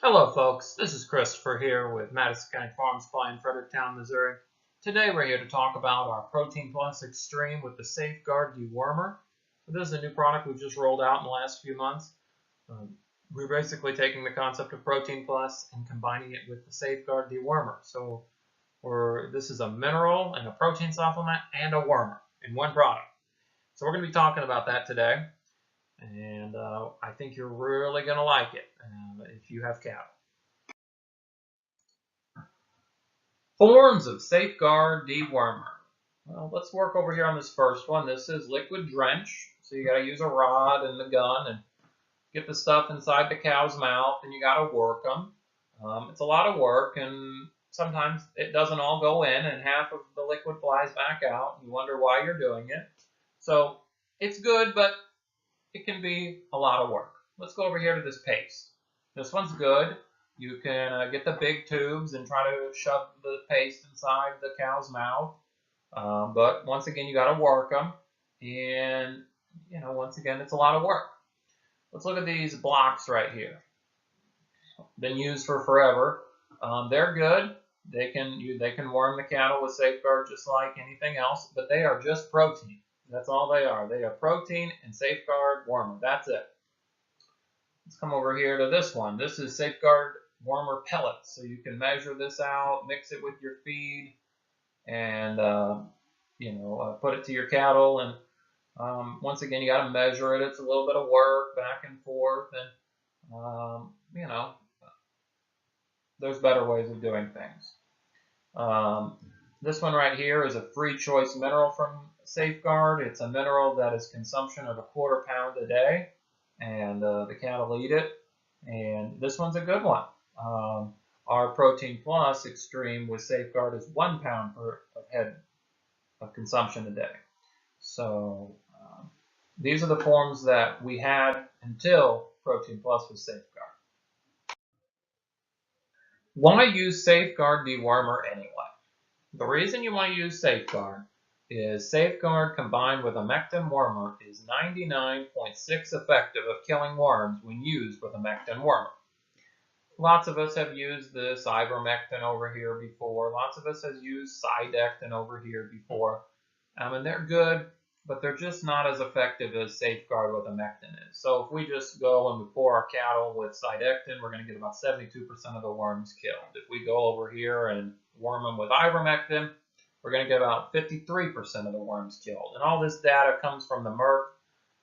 Hello folks, this is Christopher here with Madison County Farm Supply in Fredericktown, Missouri. Today we're here to talk about our Protein Plus Extreme with the Safeguard Dewormer. This is a new product we've just rolled out in the last few months. We're basically taking the concept of Protein Plus and combining it with the Safeguard Dewormer. So this is a mineral and a protein supplement and a wormer in one product. So we're going to be talking about that today. And I think you're really going to like it if you have cattle. Forms of Safeguard Dewormer. Well, let's work over here on this first one. This is liquid drench. So you got to use a rod and the gun and get the stuff inside the cow's mouth, and you got to work them. It's a lot of work, and sometimes it doesn't all go in, and half of the liquid flies back out. You wonder why you're doing it. So it's good, but it can be a lot of work. Let's go over here to this paste. This one's good. You can get the big tubes and try to shove the paste inside the cow's mouth. But once again, you got to work them. And, once again, it's a lot of work. Let's look at these blocks right here. Been used for forever. They're good. They can worm the cattle with Safeguard just like anything else, but they are just protein. That's all they are. They are protein and Safeguard wormer. That's it. Let's come over here to this one. This is Safeguard wormer pellets. So you can measure this out, mix it with your feed, and put it to your cattle. And once again, you got to measure it. It's a little bit of work back and forth, and there's better ways of doing things. This one right here is a free choice mineral from Safeguard. It's a mineral that is consumption of 1/4 pound a day, and the cattle eat it. And this one's a good one. Our Protein Plus Extreme with Safeguard is 1 pound per head of consumption a day. So these are the forms that we had until Protein Plus was Safeguard. Why use Safeguard Dewormer anyway? The reason you want to use Safeguard is Safeguard combined with a mectin wormer is 99.6% effective of killing worms when used with a mectin wormer. Lots of us have used this ivermectin over here before. Lots of us have used Cydectin over here before. And they're good, but they're just not as effective as Safeguard with a mectin is. So if we just go and we pour our cattle with Cydectin, we're going to get about 72% of the worms killed. If we go over here and worm them with ivermectin, we're going to get about 53% of the worms killed. And all this data comes from the Merck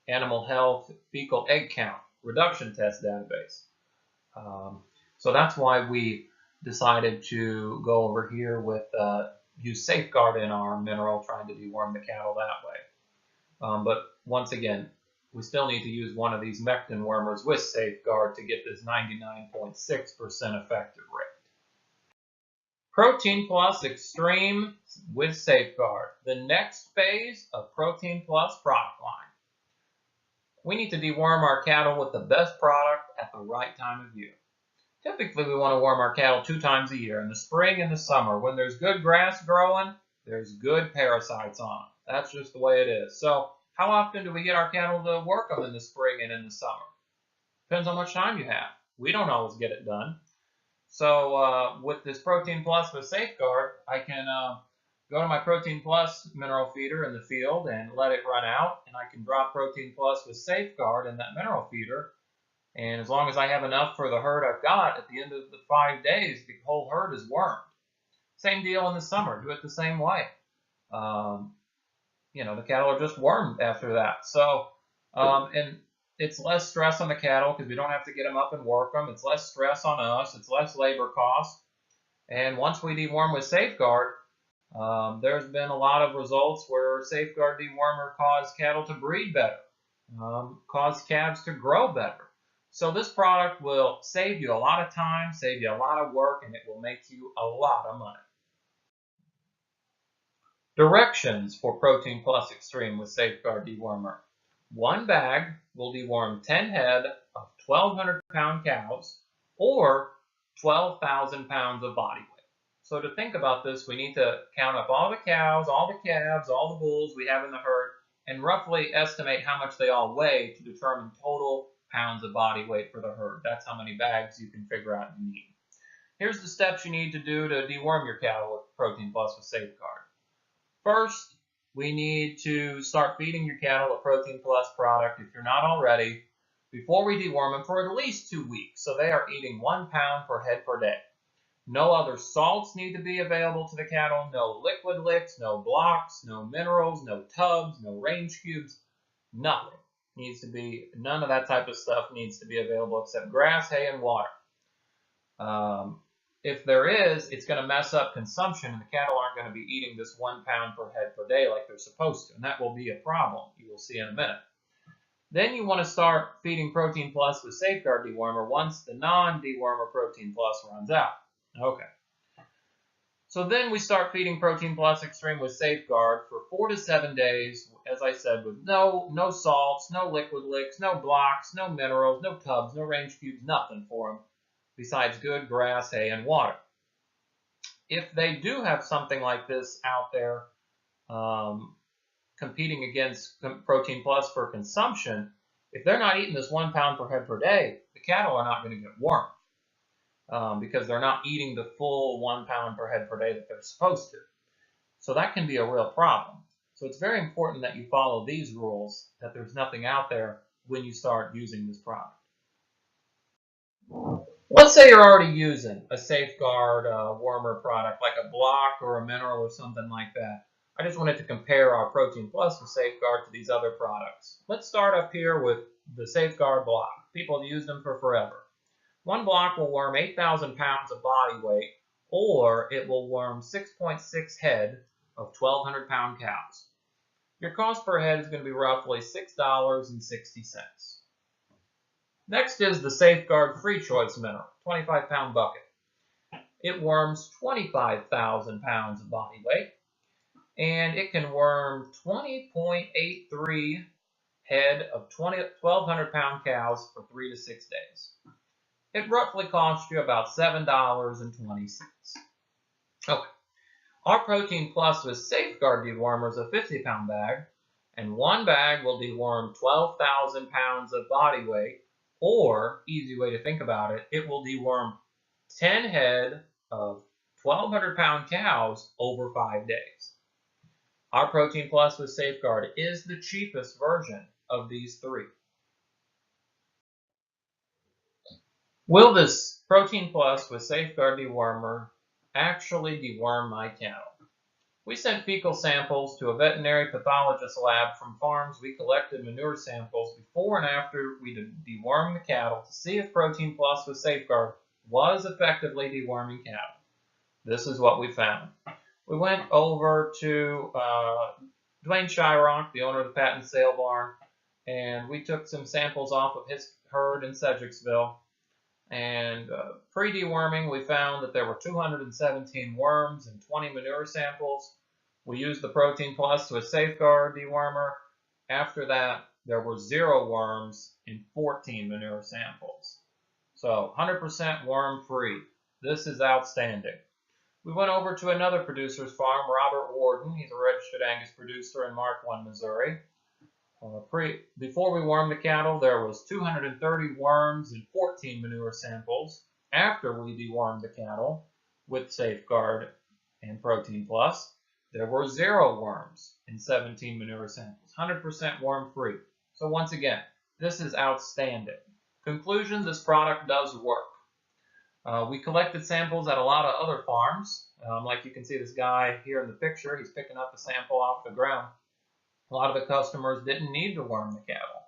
Animal Health Fecal Egg Count Reduction Test database. So that's why we decided to go over here with use Safeguard in our mineral, trying to deworm the cattle that way. But once again, we still need to use one of these mectin wormers with Safeguard to get this 99.6% effective rate. Protein Plus Extreme with Safeguard, the next phase of Protein Plus product line. We need to deworm our cattle with the best product at the right time of year. Typically, we want to worm our cattle 2 times a year, in the spring and the summer. When there's good grass growing, there's good parasites on them. That's just the way it is. So how often do we get our cattle to work them in the spring and in the summer? Depends on how much time you have. We don't always get it done. So with this Protein Plus with Safeguard, I can go to my Protein Plus mineral feeder in the field and let it run out, and I can drop Protein Plus with Safeguard in that mineral feeder. And as long as I have enough for the herd I've got, at the end of the 5 days, the whole herd is wormed. Same deal in the summer. Do it the same way. The cattle are just wormed after that. So, and it's less stress on the cattle because we don't have to get them up and work them. It's less stress on us. It's less labor cost. And once we deworm with Safeguard, there's been a lot of results where Safeguard dewormer caused cattle to breed better, caused calves to grow better. So this product will save you a lot of time, save you a lot of work, and it will make you a lot of money. Directions for Protein Plus Extreme with Safeguard Dewormer. 1 bag will deworm 10 head of 1,200-pound cows or 12,000 pounds of body weight. So to think about this, we need to count up all the cows, all the calves, all the bulls we have in the herd, and roughly estimate how much they all weigh to determine total pounds of body weight for the herd. That's how many bags you can figure out you need. Here's the steps you need to do to deworm your cattle with Protein Plus with Safeguard. First, we need to start feeding your cattle a Protein Plus product, if you're not already, before we deworm them for at least 2 weeks, so they are eating 1 pound per head per day. No other salts need to be available to the cattle, no liquid licks, no blocks, no minerals, no tubs, no range cubes, nothing needs to be, none of that type of stuff needs to be available except grass, hay, and water. If there is, it's going to mess up consumption, and the cattle aren't going to be eating this 1 pound per head per day like they're supposed to, and that will be a problem. You will see in a minute. Then you want to start feeding Protein Plus with Safeguard dewormer once the non-dewormer Protein Plus runs out. Okay. So then we start feeding Protein Plus Extreme with Safeguard for 4 to 7 days, as I said, with no salts, no liquid licks, no blocks, no minerals, no tubs, no range cubes, nothing for them besides good grass, hay, and water. If they do have something like this out there competing against Protein Plus for consumption, if they're not eating this 1 pound per head per day, the cattle are not going to get wormed because they're not eating the full 1 pound per head per day that they're supposed to. So that can be a real problem. So it's very important that you follow these rules, that there's nothing out there when you start using this product. Let's say you're already using a Safeguard wormer product, like a block or a mineral or something like that. I just wanted to compare our Protein Plus with Safeguard to these other products. Let's start up here with the Safeguard block. People have used them for forever. One block will worm 8,000 pounds of body weight, or it will worm 6.6 head of 1,200 pound cows. Your cost per head is going to be roughly $6.60. Next is the Safeguard Free Choice Mineral, 25 pound bucket. It worms 25,000 pounds of body weight, and it can worm 20.83 head of 1,200 pound cows for 3 to 6 days. It roughly costs you about $7.20. Okay. Our Protein Plus with Safeguard dewormer is a 50 pound bag, and one bag will deworm 12,000 pounds of body weight, or, easy way to think about it, it will deworm 10 head of 1,200 pound cows over 5 days. Our Protein Plus with Safeguard is the cheapest version of these three. Will this Protein Plus with Safeguard dewormer actually deworm my cattle? We sent fecal samples to a veterinary pathologist lab from farms. We collected manure samples before and after we dewormed the cattle to see if Protein Plus with Safeguard was effectively deworming cattle. This is what we found. We went over to Dwayne Shyrock, the owner of the Patent Sale Barn, and we took some samples off of his herd in Sedgwicksville. And pre-deworming, we found that there were 217 worms and 20 manure samples. We used the Protein Plus with Safeguard dewormer. After that, there were 0 worms in 14 manure samples. So 100% worm-free. This is outstanding. We went over to another producer's farm, Robert Warden. He's a registered Angus producer in Mark 1, Missouri. Before we wormed the cattle, there was 230 worms in 14 manure samples. After we dewormed the cattle with Safeguard and Protein Plus, there were 0 worms in 17 manure samples, 100% worm-free. So once again, this is outstanding. Conclusion, this product does work. We collected samples at a lot of other farms. Like you can see this guy here in the picture, he's picking up a sample off the ground. A lot of the customers didn't need to worm the cattle.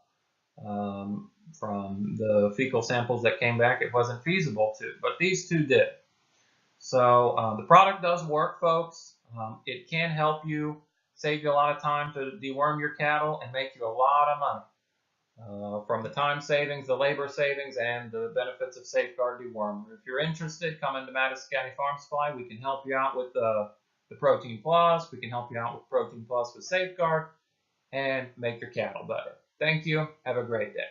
From the fecal samples that came back, it wasn't feasible to, but these two did. So the product does work, folks. It can help you, save you a lot of time to deworm your cattle and make you a lot of money. From the time savings, the labor savings, and the benefits of Safeguard dewormer. If you're interested, come into Madison County Farm Supply. We can help you out with the Protein Plus. We can help you out with Protein Plus with Safeguard and make your cattle better. Thank you. Have a great day.